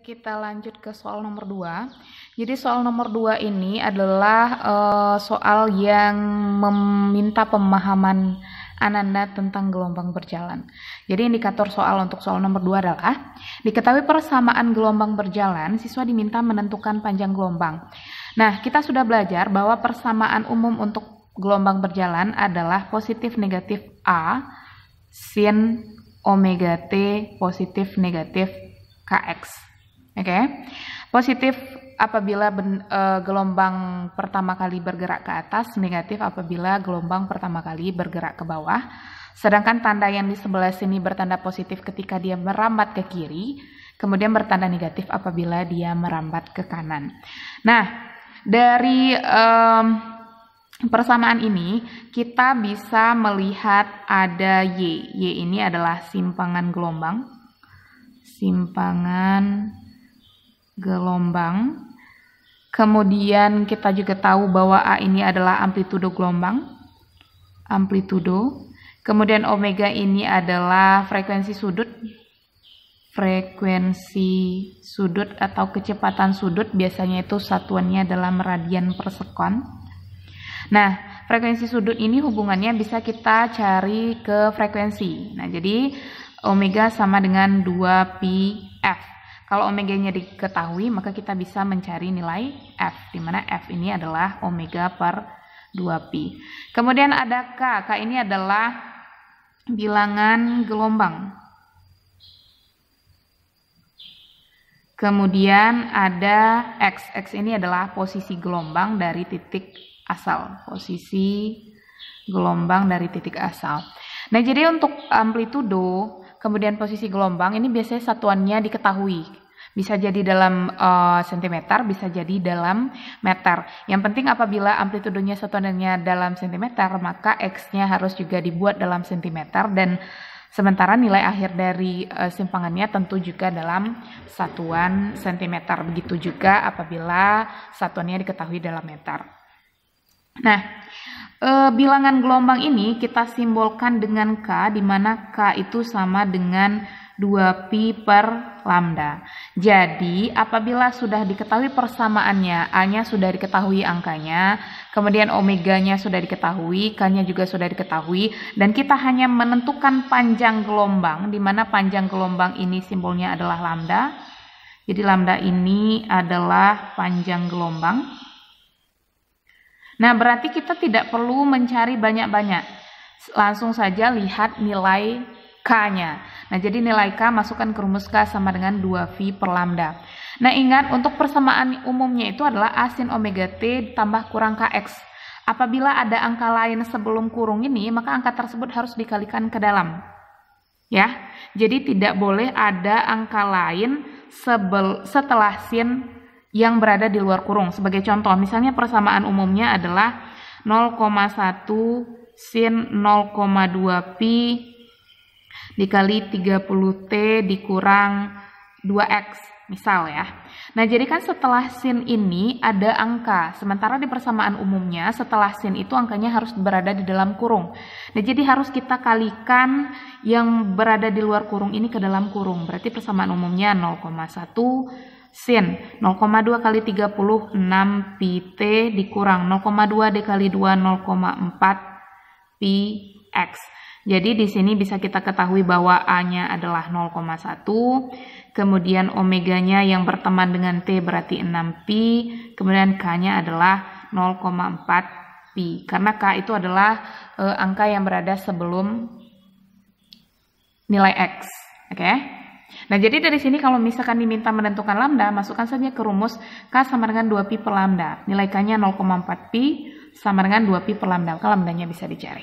Kita lanjut ke soal nomor 2. Jadi soal nomor 2 ini adalah soal yang meminta pemahaman Ananda tentang gelombang berjalan. Jadi indikator soal untuk soal nomor 2 adalah diketahui persamaan gelombang berjalan, siswa diminta menentukan panjang gelombang. Nah, kita sudah belajar bahwa persamaan umum untuk gelombang berjalan adalah positif negatif A sin omega T positif negatif Kx. Oke, positif apabila gelombang pertama kali bergerak ke atas, negatif apabila gelombang pertama kali bergerak ke bawah. Sedangkan tanda yang di sebelah sini bertanda positif ketika dia merambat ke kiri, kemudian bertanda negatif apabila dia merambat ke kanan. Nah, dari persamaan ini kita bisa melihat ada Y. Y ini adalah simpangan gelombang. Kemudian kita juga tahu bahwa A ini adalah amplitudo gelombang, kemudian omega ini adalah frekuensi sudut atau kecepatan sudut, biasanya itu satuannya dalam radian per sekon. Nah, frekuensi sudut ini hubungannya bisa kita cari ke frekuensi. Nah, jadi omega sama dengan 2πf. Kalau omega-nya diketahui, maka kita bisa mencari nilai F, di mana F ini adalah omega per 2π. Kemudian ada K. K ini adalah bilangan gelombang. Kemudian ada X. X ini adalah posisi gelombang dari titik asal. Posisi gelombang dari titik asal. Nah, jadi untuk amplitudo, kemudian posisi gelombang, ini biasanya satuannya diketahui. Bisa jadi dalam sentimeter, bisa jadi dalam meter. Yang penting apabila amplitudonya satuannya dalam sentimeter, maka X-nya harus juga dibuat dalam sentimeter, dan sementara nilai akhir dari simpangannya tentu juga dalam satuan sentimeter. Begitu juga apabila satuannya diketahui dalam meter. Nah, bilangan gelombang ini kita simbolkan dengan K, di mana K itu sama dengan 2π per lambda. Jadi, apabila sudah diketahui persamaannya, A-nya sudah diketahui angkanya, kemudian omega-nya sudah diketahui, K-nya juga sudah diketahui, dan kita hanya menentukan panjang gelombang, di mana panjang gelombang ini simbolnya adalah lambda. Jadi, lambda ini adalah panjang gelombang. Nah, berarti kita tidak perlu mencari banyak-banyak. Langsung saja lihat nilai K-nya. Nah, jadi nilai K masukkan ke rumus K sama dengan 2π per lambda. Nah, ingat untuk persamaan umumnya itu adalah A sin omega T tambah kurang Kx. Apabila ada angka lain sebelum kurung ini, maka angka tersebut harus dikalikan ke dalam. Ya, jadi tidak boleh ada angka lain setelah sin yang berada di luar kurung. Sebagai contoh, misalnya persamaan umumnya adalah 0,1 sin 0,2π dikali 30T dikurang 2X, misal ya. Nah, jadi kan setelah sin ini ada angka, sementara di persamaan umumnya setelah sin itu angkanya harus berada di dalam kurung. Nah, jadi harus kita kalikan yang berada di luar kurung ini ke dalam kurung. Berarti persamaan umumnya 0,1 sin 0,2 kali 30 6πT dikurang 0,2 dikali 2 0,4 πx. Jadi di sini bisa kita ketahui bahwa A-nya adalah 0,1, kemudian omeganya yang berteman dengan T berarti 6π, kemudian K-nya adalah 0,4π. Karena K itu adalah angka yang berada sebelum nilai X. Oke? Nah, jadi dari sini kalau misalkan diminta menentukan lambda, masukkan saja ke rumus K sama dengan 2π per lambda. Nilai K-nya 0,4π sama dengan 2π per lambda, maka lambdanya bisa dicari.